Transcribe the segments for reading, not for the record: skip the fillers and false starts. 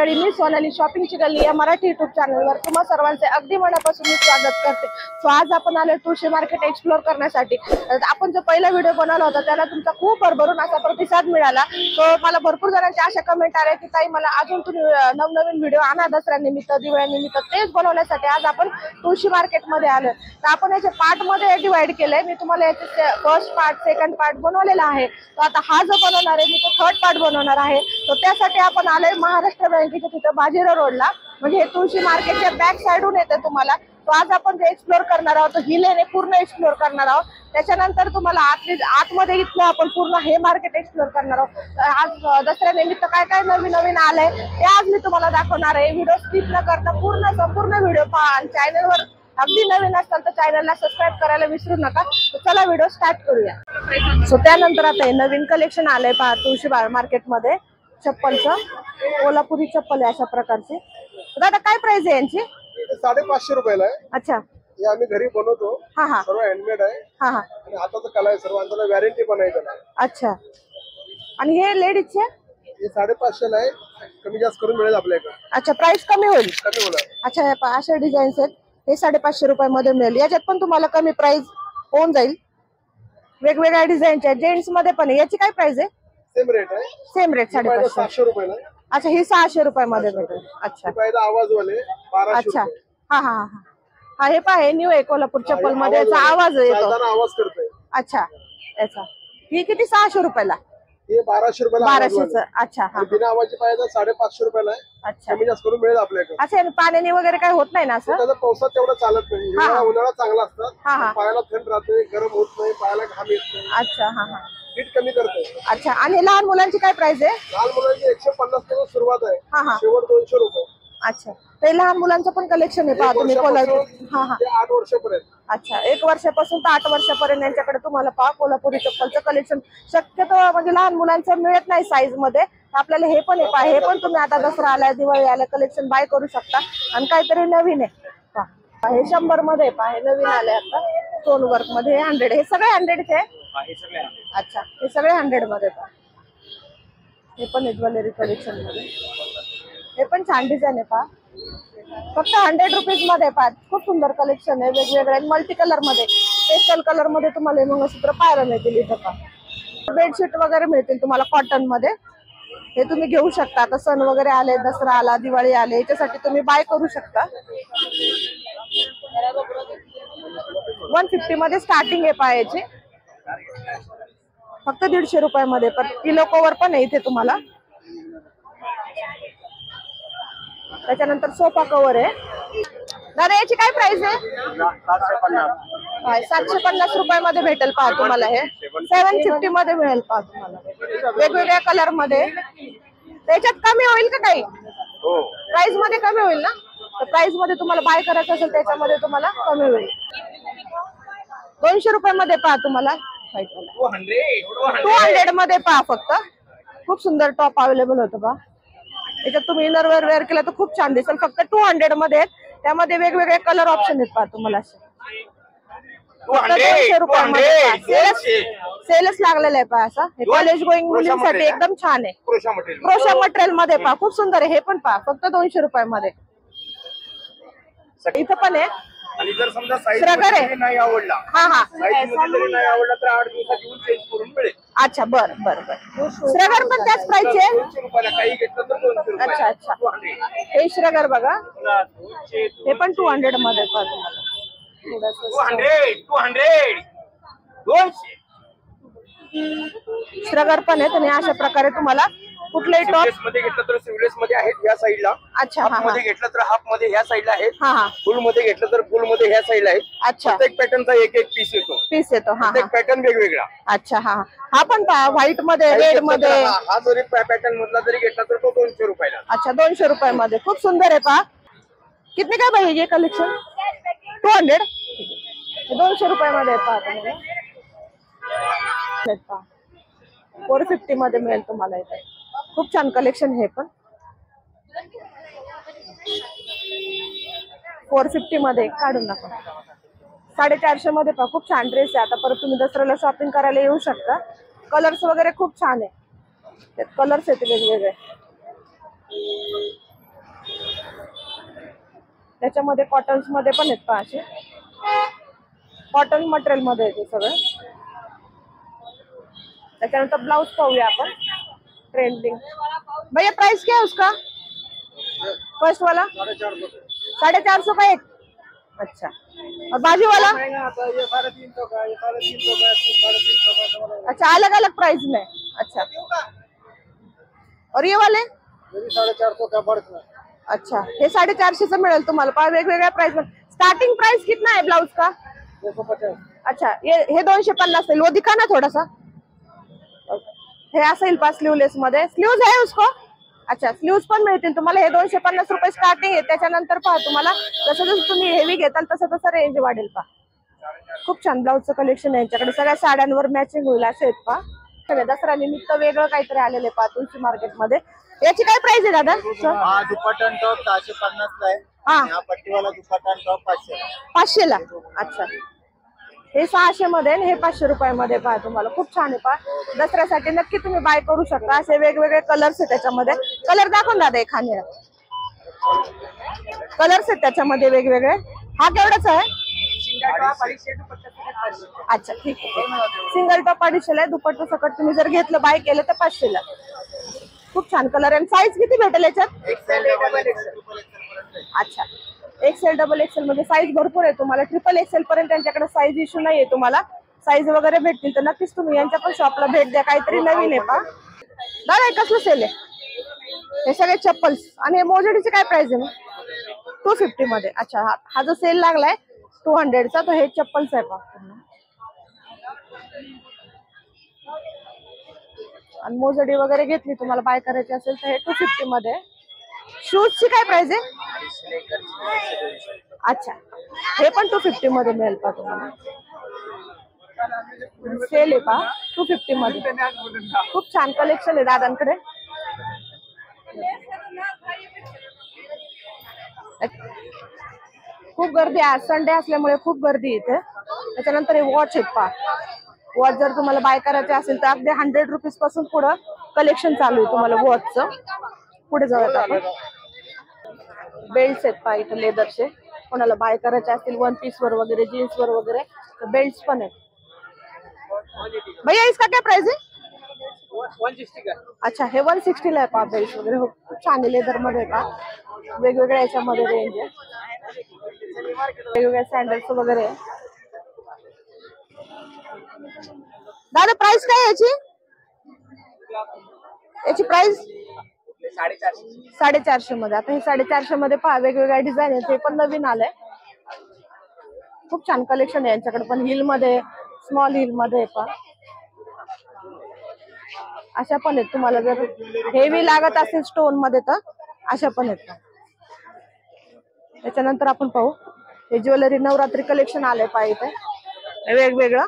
मंडळी, मी सोनाली शॉपिंगची गल्ली या मराठी युट्यूब चॅनलवर तुम्हा सर्वांचे अगदी मनापासून मी स्वागत करते। सो आज आपण आलो तुळशी मार्केट एक्सप्लोर करण्यासाठी। आपण जो पहिला व्हिडिओ बनवला होता त्याला तुमचा खूप भरभरून असा प्रतिसाद मिळाला। सो मला भरपूर जणांची अशा कमेंट आल्या की ताई मला अजून तुम्ही नवनवीन व्हिडिओ आणा दसऱ्यानिमित्त दिवाळीनिमित्त, तेच बनवण्यासाठी आज आपण तुळशी मार्केट मध्ये आलो। तर आपण याचे पार्ट मध्ये डिवाइड केलंय। मी तुम्हाला याचे फर्स्ट पार्ट सेकंड पार्ट बनवलेला आहे। तर आता हा जो बनवणार आहे मी तो थर्ड पार्ट बनवणार आहे। तर त्यासाठी आपण आलोय महाराष्ट्र बँकेच्या तिथं बाजीराव रोडला, म्हणजे हे तुळशी मार्केटच्या बॅक साइडून येते तुम्हाला। तो आज आपण जे एक्सप्लोर करणार आहोत ही लेन पूर्ण एक्सप्लोर करणार आहोत। त्याच्यानंतर तुम्हाला आतमध्ये इथलं आपण पूर्ण हे मार्केट एक्सप्लोर करणार आहोत। आज दसऱ्या निमित्त काय काय नवीन नवीन आलंय ते आज मी तुम्हाला दाखवणार आहे। व्हिडिओ स्किप न करता संपूर्ण व्हिडिओ पहा आणि चॅनलवर अगदी नवीन असाल तर चॅनलला सबस्क्राईब करायला विसरू नका। तर चला व्हिडिओ स्टार्ट करूया। सो त्यानंतर आता हे नवीन कलेक्शन आलंय पहा तुळशी मार्केट मध्ये चप्पलचं, कोल्हापुरी चप्पल आहे अशा प्रकारची। दादा काय प्राइस आहे यांची? 550 रुपयाला आहे। अच्छा, हे आम्ही घरी बनवतो। हा हा, सर्व हँडमेड आहे। हा हा, आणि हाताचं कला आहे सर्व, आणि वॅरंटी पण आहे त्याला। अच्छा, आणि हे लेडीजचे? हे 550 ला आहे, कमी जास्त करून मिळेल आपल्याकडे। अच्छा, प्राइस कमी होईल? कमी होणार। अच्छा, हे पहा अशा डिझाईन्स आहेत, हे 550 रुपयामध्ये मिळेल। याच्यात पण तुम्हाला कमी प्राइस होऊन जाईल। वेगवेगळ्या डिझाईनचे आहेत, जेंट्स मध्ये पण आहे। याची काय प्राइस आहे? सेम रेट आहे, सेम रेट 550। 700 रुपयाला। अच्छा, ही 600 रुपयामध्ये भेटेल। अच्छा, आवाज वाले 1200। अच्छा, हा हा हा हा, हे पहा हे न्यू आहे कोल्हापूर चप्पल मध्ये, याचा आवाज येतो। आवाज करतोय। अच्छा, याचा ही किती? 600 रुपयाला? हे 1200 रुपयाला। 1200च। अच्छा, हा, बिना आवाजची पाहिजे 550 रुपयाला आहे। अच्छा, कमी जास्त करून मिळेल आपल्याकडे। अच्छा, पाण्याने वगैरे काय होत नाही ना असं? त्याचा पावसात तेवढं चालत नाही, उन्हाळा चांगला हा हा, असतात, पायाला थंड राहते, गरम होत नाही, पायाला घाम येत नाही। अच्छा, हा हा, हीट कमी करते। अच्छा, आणि लहान मुलांची काय प्राइस आहे? लहान मुलांची 150 पासून सुरुवात आहे, हा हा, शेवट 200 रुपये। अच्छा, ते लहान मुलांचं पण कलेक्शन आहे पहा तुम्ही कोल्हापूर। हा हा, 8 वर्षापर्यंत। अच्छा, 1 वर्षापासून तर 8 वर्षापर्यंत यांच्याकडे तुम्हाला पहा कोल्हापुरी चप्पलचं कलेक्शन। शक्यतो म्हणजे लहान मुलांचं मिळत नाही साईज मध्ये, आपल्याला हे पण आहे पहा। हे पण तुम्ही आता दसरा आलाय दिवाळी आलाय कलेक्शन बाय करू शकता। आणि काहीतरी नवीन आहे पहा, हे 100 मध्ये पहा, हे नवीन आले आता स्टोन वर्क मध्ये। हे 100, हे सगळे 100चे आहे? अच्छा, हे सगळे 100 मध्ये पहा। हे पण आहे ज्वेलरी कलेक्शन मध्ये, हे पण छान डिझाईन आहे पहा, फक्त 100 रुपीज मध्ये पहा। खूप सुंदर कलेक्शन आहे, वेगवेगळे मल्टी कलर मध्ये, पेस्टल कलर मध्ये तुम्हाला मंगळसूत्र पाहायला मिळतील इथं पहा। बेडशीट वगैरे मिळतील तुम्हाला कॉटन मध्ये, हे तुम्ही घेऊ शकता। आता सण वगैरे आले, दसरा आला, दिवाळी आले, याच्यासाठी तुम्ही बाय करू शकता। 150 मध्ये स्टार्टिंग आहे पहा याची, फक्त 150 रुपयामध्ये। पण पिलो कव्हर पण आहे इथे तुम्हाला। त्याच्यानंतर सोफा कव्हर आहे। दादा याची काय प्राइस आहे? 750 रुपयामध्ये भेटेल पहा तुम्हाला। हे 750 मध्ये मिळेल पहा तुम्हाला, वेगवेगळ्या कलर मध्ये। त्याच्यात कमी होईल का काही? प्राइस मध्ये कमी होईल ना? तर प्राइस मध्ये तुम्हाला बाय करायचं असेल त्याच्यामध्ये तुम्हाला कमी होईल। 200 रुपयामध्ये पहा तुम्हाला 200 मध्ये पहा फक्त। खूप सुंदर टॉप अवेलेबल होतं पहा, याच्यात तुम्ही इनरवेअर वेअर केलं तर खूप छान दिसेल। फक्त 200 मध्ये आहेत, त्यामध्ये वेगवेगळे कलर ऑप्शन आहेत पहा तुम्हाला। 200 रुपयामध्ये सेलच लागलेला आहे पहा असा। हे कॉलेज गोईंग मुलींसाठी एकदम छान आहे, क्रोशा मटेरियल मध्ये पहा, खूप सुंदर आहे। हे पण पहा फक्त 200 रुपयामध्ये। इथं पण आहे, आणि जर समजा साईज नाही आवडला, हा हा, साईज मध्ये नाही आवडला तर 8 दिवसात येऊन चेंज करून मिळेल। अच्छा, बर बर बर। श्रगर पण त्याच प्राइस आहे? 200 रुपयाला काही घेतलं तर 200 रुपये। अच्छा अच्छा, हे श्रगर बघा, हे पण 200 मध्ये पहा तुम्हाला। 200 श्रगर पण आहे, आणि अशा प्रकारे तुम्हाला कुठलेही टॉप मध्ये घेतलं तर सिवलेस मध्ये आहेत या साईडला। अच्छा, हाफ मध्ये घेतलं तर हाफ मध्ये ह्या साईडला आहेत। हा हा, फुल मध्ये घेतलं तर फुल मध्ये ह्या साईडला आहेत। अच्छा, प्रत्येक पॅटर्नचा एक एक पीस येतो। हा प्रत्येक पॅटर्न वेगवेगळा। अच्छा, हा हा पण पहा, व्हाईट मध्ये, रेड मध्ये। हा जरी पॅटर्न मधला जरी घेतला तर तो 200 रुपयाला। अच्छा, 200 रुपयामध्ये खूप सुंदर आहे पहा। कितने काय भाई ये कलेक्शन? 200, 200 रुपयामध्ये पहा तुम्हाला। 450 मध्ये मिळेल तुम्हाला इथे, खूप छान कलेक्शन हे पण। 450 मध्ये काढून दाखवा। 450 मध्ये पहा, खूप छान ड्रेस आहे। आता परत तुम्ही दसऱ्याला शॉपिंग करायला येऊ शकता। कलर्स वगैरे खूप छान आहे, त्यात कलर्स आहेत वेगवेगळे। त्याच्यामध्ये कॉटन्स मध्ये पण आहेत पहा असे, कॉटन मटेरियल मध्ये येते सगळं. त्याच्यानंतर ब्लाउज पाहूया आपण ट्रेंडिंग. भैया प्राइस क्या है उसका फर्स्ट वाला? 450 का एक. अच्छा, और बाजू वाला? ये 350 का, ये 350 का, 350 का. अच्छा, अलग अलग प्राइस में. अच्छा, और ये वाले? ये भी 450 का बर्थ में. अच्छा, हे 450 मिळेल तुम्हाला पहा वेगवेगळ्या प्राइस मध्ये. स्टार्टिंग प्राइस कितना है ब्लाउज का? 250. अच्छा, हे 250 आहे. वो दिखा ना थोडासा. हे असेल पहा स्लीवलेस मध्ये. स्लीव्ज आहे उसको? अच्छा, स्लीव्ज पण मिळतील तुम्हाला. हे 250 रुपये स्टार्टिंग आहे. त्याच्यानंतर पहा तुम्हाला जसं जसं तुम्ही हेवी घेताल तसं तसं रेंज वाढेल पहा. खूप छान ब्लाउजचं कलेक्शन आहे यांच्याकडे. सगळ्या साड्यांवर मॅचिंग होईल असे आहेत पहा. सगळे दसरा निमित्त वेगळं काहीतरी आलेले पहा तुळशी मार्केट मध्ये. याची काय प्राइस आहे दादा? हा दुपट्टा आणि टॉप 650 ला आहे. हा, हा पट्टीवाला दुपट्टा आणि टॉप 500 ला. 500 ला. अच्छा, हे 600 मध्ये आणि हे 500 रुपयामध्ये पहा तुम्हाला. खूप छान आहे पहा. दसऱ्यासाठी नक्की तुम्ही बाय करू शकता. असे वेगवेगळे कलर्स आहेत त्याच्यामध्ये. कलर दाखवून दादा एखाद्या. कलर्स आहेत त्याच्यामध्ये वेगवेगळे. हा केवढाच आहे? अच्छा, ठीक आहे. सिंगल टॉप 250 आहे. दुपट्टा सकट तुम्ही जर घेतलं बाय केलं तर 500 ला. खूप छान कलर आहे. साईज किती भेटेल याच्यात? अच्छा, XL डबल XL मध्ये साईज भरपूर आहे तुम्हाला. ट्रिपल XL पर्यंत त्यांच्याकडे साईज इश्यू नाहीये. तुम्हाला साईज वगैरे भेटतील तर नक्कीच तुम्ही यांच्या पण शॉपला भेट द्या. काहीतरी नवीन आहे पहा. दादा हे कसलं सेल आहे? हे सगळे चप्पल्स. आणि हे मोजडीची काय प्राइस आहे मग? 250 मध्ये. अच्छा, हा जो सेल लागलाय 200 चा तो हे चप्पल्स आहे पहा. आणि मोजडी वगैरे घेतली तुम्हाला बाय करायची असेल तर हे 250 मध्ये. शूज ची काय प्राइस आहे? अच्छा, हे पण 250 मध्ये मिळेल पहा तुम्हाला. सेल आहे पहा 250 मध्ये. खूप छान कलेक्शन आहे दादांकडे. खूप गर्दी आहे. आज संडे असल्यामुळे खूप गर्दी इथे. त्याच्यानंतर हे वॉच आहेत पहा. वॉच जर तुम्हाला बाय करायचे असेल तर अगदी 100 रुपीज पासून पुढं कलेक्शन चालू आहे तुम्हाला वॉचचं. पुढे जाऊयात आपण. बेल्ट्स आहेत पहा इथे लेदरचे. कोणाला बाय करायचे असतील वन पीस वर वगैरे, जीन्स वर वगैरे तर बेल्ट्स पण आहेत. भैया इसका क्या प्राइस है? 160 का. अच्छा, हे 160 ला आहे पहा बेल्ट वगैरे. हो, खूप छान आहे. लेदर मध्ये का वेगवेगळ्या याच्यामध्ये रेंज आहे. वेगवेगळ्या सॅन्डल्स वगैरे. दादा प्राइस काय याची? याची प्राइस 450 मध्ये. आता हे 450 मध्ये पहा वेगवेगळ्या डिझाईन आहेत. हे पण नवीन आलंय. खूप छान कलेक्शन आहे यांच्याकडे पण. हिल मध्ये, स्मॉल हिल मध्ये पहा अशा पण आहेत. तुम्हाला जर हेवी लागत असेल स्टोन मध्ये तर अशा पण आहेत. त्याच्यानंतर आपण पाहू हे ज्वेलरी नवरात्री कलेक्शन आलंय पहा इथे वेगवेगळं.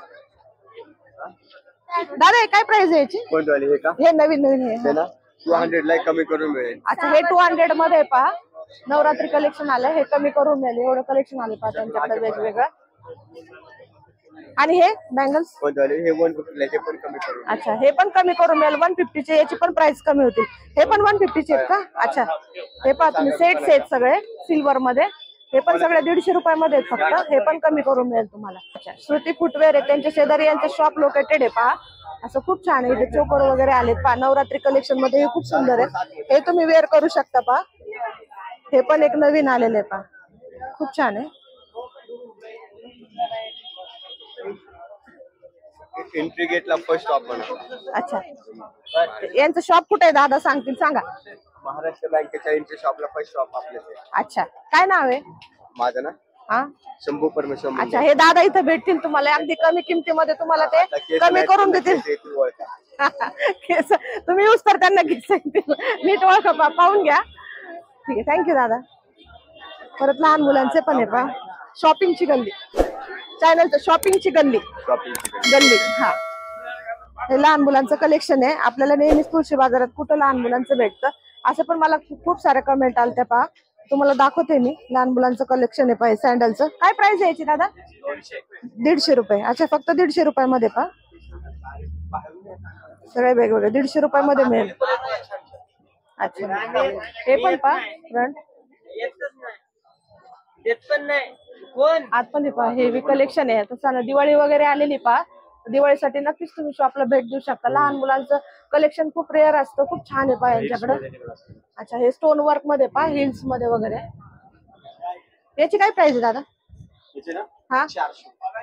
दादा हे काय प्राइस आहे याची? कोणती वाली हे का? हे नवीन नवीन आहे ना 200 ला कमी करून मिळेल. अच्छा, हे 200 मध्ये पहा. नवरात्री कलेक्शन आलंय. हे कमी करून मिळेल. एवढं कलेक्शन आलं पहा त्यांच्याकडे वेगवेगळं. आणि हे बँगल्स कोणती वाली? हे 150 ला पण कमी करून. अच्छा, हे पण कमी करून मिळेल. 150 चे. याची पण प्राइस कमी होतील. हे पण 150 चे आहेत का? अच्छा, हे पहा तुम्ही सेट सेट सगळे सिल्वर मध्ये. हे पण सगळे 150 रुपयामध्ये आहेत फक्त. हे पण कमी करून मिळेल तुम्हाला. अच्छा, श्रुती फुटवेअर आहे. त्यांच्या शेजारी यांचं शॉप लोकेटेड आहे पहा. असं खूप छान आहे. इथे चोकर वगैरे आलेत पहा नवरात्री कलेक्शन मध्ये. हे खूप सुंदर आहे. हे तुम्ही वेअर करू शकता पहा. हे पण एक नवीन आलेले आहे पहा. खूप छान आहे. एंट्री गेटला फर्स्ट आपण. अच्छा, यांचं शॉप कुठे आहे दादा सांगतील सांगा. महाराष्ट्र बँकेच्या एंट्री शॉपला फर्स्ट शॉप आपल्याचे. अच्छा, काय नाव आहे? माझं ना हा, शंभू परमेश्वर. अच्छा, हे दादा इथं भेटतील तुम्हाला. अगदी कमी किमतीमध्ये तुम्हाला ते कमी करून देतील. केस तुम्ही यूज तर त्यांना केस नीट ओळखा पाहून घ्या. ठीक आहे, थँक्यू दादा. परत लहान मुलांचे पण आहे पहा. शॉपिंगची गल्ली चॅनलचं शॉपिंगची गल्ली गल्ली. हा, हे लहान मुलांचं कलेक्शन आहे. आपल्याला नेहमीच तुळशी बाजारात कुठं लहान मुलांचं भेटतं असं पण मला खूप साऱ्या कमेंट आल्या त्या पहा. तुम्हाला दाखवते मी. लहान मुलांचं कलेक्शन आहे पहा सॅन्डलचं. काय प्राइस आहे याची दादा? 150 रुपये. अच्छा, फक्त 150 रुपयामध्ये पहा. सगळे वेगवेगळे 150 रुपयामध्ये मिळेल. अच्छा, हे पण पहा फ्रंट. देत पण नाही कोण. आत पण पहा हेवी कलेक्शन आहे. तसं दिवाळी वगैरे आलेली पहा, दिवाळीसाठी नक्कीच तुम्ही शॉपला भेट देऊ शकता. लहान मुलांचं कलेक्शन खूप रेअर असतं, खूप छान आहे पहा यांच्याकडे. अच्छा, हे स्टोन वर्क मध्ये पहा, हिल्स मध्ये वगैरे. याची काय प्राइस आहे दादा? हा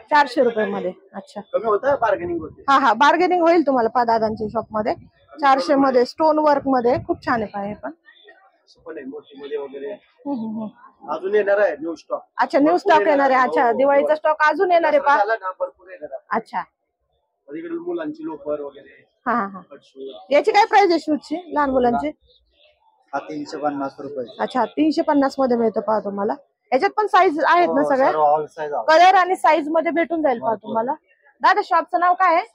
400 रुपये मध्ये. अच्छा, कमी होतं, बार्गेनिंग होते. हा हा, बार्गेनिंग होईल तुम्हाला पहा दादांच्या शॉप मध्ये. 400 मध्ये स्टोन वर्क मध्ये खूप छान आहे पहा हे पण. मोठीमध्ये वगैरे हम्म. अजून येणार आहे न्यू स्टॉक. अच्छा, न्यू स्टॉक येणार आहे. अच्छा, दिवाळीचा स्टॉक अजून येणार आहे पहा. झाला ना, भरपूर येणार आहे. अच्छा, इकडे मुलांची लोकर वगैरे. हा हा. याची काय प्राइस आहे शूजची लहान मुलांची? हा 350 रुपये. अच्छा, 350 मध्ये मिळतं पहा तुम्हाला. याच्यात पण साईज आहेत ना सगळ्या? ऑल साईज कलर आणि साईज मध्ये भेटून जाईल पहा तुम्हाला. दादा शॉपचं नाव काय आहे?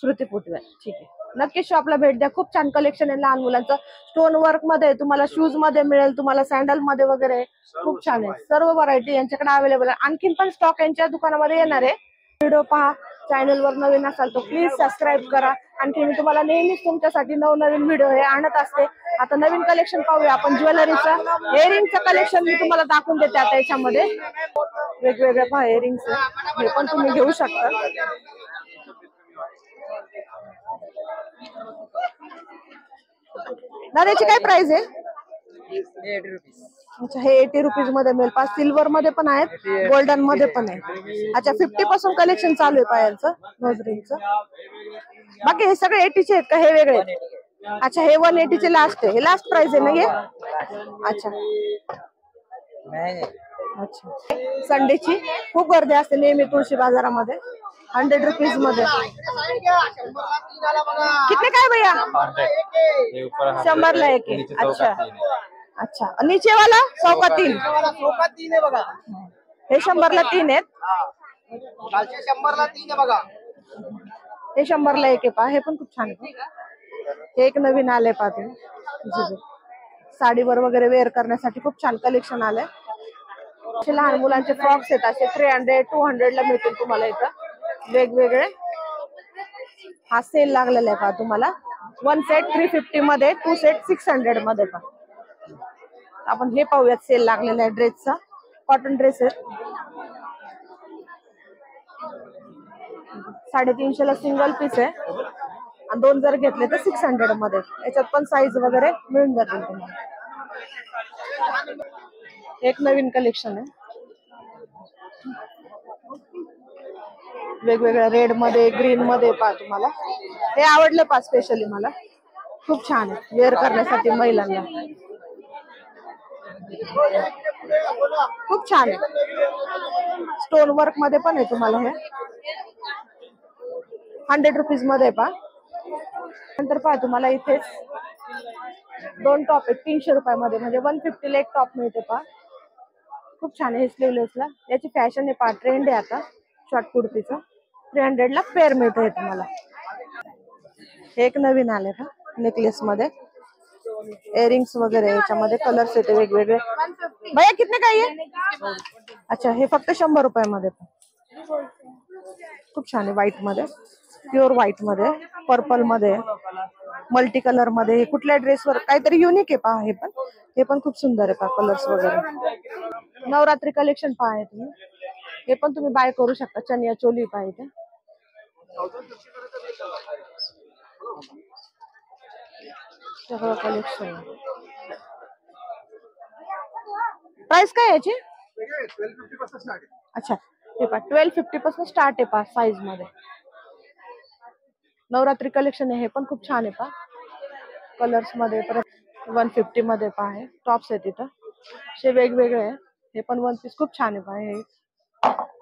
श्रुती फुटवेअर. ठीक आहे, नक्की शॉपला भेट द्या. खूप छान कलेक्शन आहे लहान मुलांचं. स्टोन वर्क मध्ये तुम्हाला शूज मध्ये मिळेल, तुम्हाला सॅन्डल मध्ये वगैरे खूप छान आहे. सर्व व्हरायटी यांच्याकडे अवेलेबल आहे. आणखीन पण स्टॉक यांच्या दुकानामध्ये येणार आहे. व्हिडिओ पहा, चॅनल वर नवीन असाल तर प्लीज सबस्क्राईब करा. आणखी मी तुम्हाला नेहमीच तुमच्यासाठी नवनवीन व्हिडिओ हे आणत असते. आता नवीन कलेक्शन पाहूया आपण ज्वेलरीचं. इयरिंगचं कलेक्शन मी तुम्हाला दाखवून देते आता याच्यामध्ये. वेगवेगळे पहा इयरिंग्स हे पण तुम्ही घेऊ शकता. दादाची काय प्राइस आहे? 80 रुपीज. अच्छा, हे 80 रुपीज मध्ये मिळेल पहा. सिल्वर मध्ये पण आहेत, गोल्डन मध्ये पण आहे. अच्छा, 50 पासून कलेक्शन चालू आहे पायांचं नोजरिंगचं. बाकी हे सगळे 80 चे आहेत का हे वेगळे आहेत? अच्छा, हे 180 चे लास्ट आहे. हे लास्ट प्राइस आहे ना हे? अच्छा अच्छा. संडेची खूप गर्दी असते नेहमी तुळशी बाजारामध्ये. 100 रुपीज मध्ये. कितने काय भैया? 100 ला एक आहे. अच्छा अच्छा, नीचे वाला 100 का 3? 3 आहे बघा. हे 100 ला 3 आहेत. कालचे 100 ला 3 आहे बघा. हे 100 ला एक आहे पहा. हे पण खूप छान आहे. हे एक नवीन आलंय पहा तुम्ही. साडीवर वगैरे वेअर करण्यासाठी खूप छान कलेक्शन आलंय. लहान मुलांचे फ्रॉक्स आहेत असे 300 200 ला मिळतील तुम्हाला इथं वेगवेगळे. हा सेल लागलेला आहे पहा तुम्हाला. 1 सेट 350 मध्ये, 2 सेट 600 मध्ये पहा. आपण हे पाहूयात सेल लागलेला आहे ड्रेसचा. कॉटन ड्रेस आहे. 350 ला सिंगल पीस आहे आणि 2 जर घेतले तर 600 मध्ये. याच्यात पण साईज वगैरे मिळून जातील तुम्हाला. एक नवीन कलेक्शन आहे वेगवेगळ्या रेड मध्ये, ग्रीन मध्ये पहा तुम्हाला. हे आवडलं पहा स्पेशली मला. खूप छान आहे वेअर करण्यासाठी महिलांना. खूप छान आहे. स्टोन वर्क मध्ये पण आहे तुम्हाला हे. 100 रुपीज मध्ये पहा. नंतर पहा तुम्हाला इथे 2 टॉप आहेत 300 रुपयामध्ये. म्हणजे 150 ला एक टॉप मिळते पहा. खूप छान आहे स्लीवलेसला. याची फॅशन आहे पहा, ट्रेंड आहे आता शॉर्ट कुर्तीचं. 300 ला पेअर मिळतं तुम्हाला. हे एक नवीन आले का नेकलेस मध्ये. इयरिंग्स वगैरे याच्यामध्ये कलर्स येते वेगवेगळे. भैया कितने का ये? अच्छा, हे फक्त 100 रुपयामध्ये. खूप छान आहे व्हाईट मध्ये, प्युअर व्हाईट मध्ये, पर्पल मध्ये, मल्टी कलर मध्ये. हे कुठल्या ड्रेसवर काहीतरी युनिक आहे पहा. हे पण खूप सुंदर आहे पहा कलर्स वगैरे. नवरात्री कलेक्शन पहा आहे तुम्ही. हे पण तुम्ही बाय करू शकता. चनिया चोली पहा इथे. सगळं कलेक्शन. प्राइस काय याची? 1250 पासून स्टार्ट आहे. अच्छा, हे पहा 1250 पासून स्टार्ट आहे पहा साईज मध्ये. नवरात्री कलेक्शन आहे. हे पण खूप छान आहे पहा कलर्स मध्ये. परत 150 मध्ये पहा आहे टॉप्स आहेत इथं. असे वेगवेगळे आहे. हे पण 1 पीस खूप छान आहे पहा. हे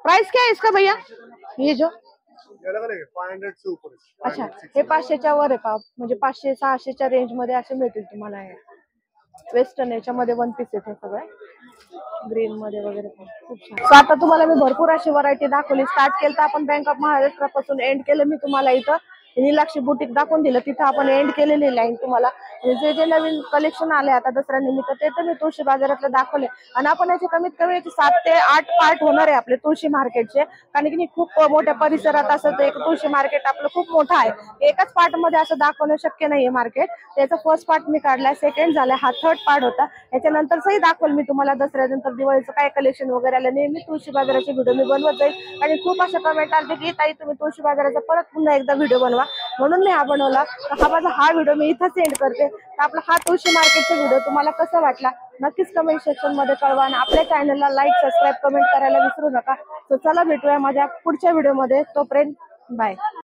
प्राइस क्या है इसका भैया? ये जो 500 से ऊपर. अच्छा, हे 500च्या वर आहे पहा. म्हणजे 500 600च्या रेंज मध्ये असे मिळतील तुम्हाला. हे वेस्टर्न याच्यामध्ये 1 पीस आहे सगळे ग्रीन मध्ये वगैरे पण खूप छान. So, आता तुम्हाला मी भरपूर अशी व्हरायटी दाखवली. स्टार्ट केलं तर आपण बँक ऑफ महाराष्ट्र पासून एंड केलं मी तुम्हाला इथं नीलाक्षी बुटीक दाखवून दिलं. तिथं आपण एंड केलेली लाईन तुम्हाला. जे जे नवीन कलेक्शन आले आता दसऱ्या निमित्त ते तर मी तुळशी बाजारातले दाखवले. आणि आपण याचे कमीत कमी याचे 7 ते 8 पार्ट होणार आहे आपले तुळशी मार्केटचे, कारण की खूप मोठ्या परिसरात असं ते एक तुळशी मार्केट आपलं खूप मोठं आहे. एकाच पार्ट मध्ये असं दाखवणं शक्य नाहीये मार्केट. त्याचा फर्स्ट पार्ट मी काढलाय, सेकंड झालाय, हा थर्ड पार्ट होता. याच्यानंतरही दाखवेल मी तुम्हाला दसऱ्यानंतर दिवाळीचं काय कलेक्शन वगैरे आलं. नेहमी तुळशी बाजाराचे व्हिडिओ मी बनवत जाईल आणि खूप अशा कमेंट आले की ताई तुम्ही तुळशी बाजाराचा परत पुन्हा एकदा व्हिडिओ बनवा, म्हणून मी हा बनवला. तर हा व्हिडिओ मी इथं सेंड करते. तर आपला हा तुळशी मार्केटचा व्हिडिओ तुम्हाला कसा वाटला नक्कीच कमेंट सेक्शन मध्ये कळवा आणि आपल्या चॅनलला लाईक सबस्क्राईब कमेंट करायला विसरू नका. तर चला भेटूया माझ्या पुढच्या व्हिडिओ मध्ये. तोपर्यंत बाय.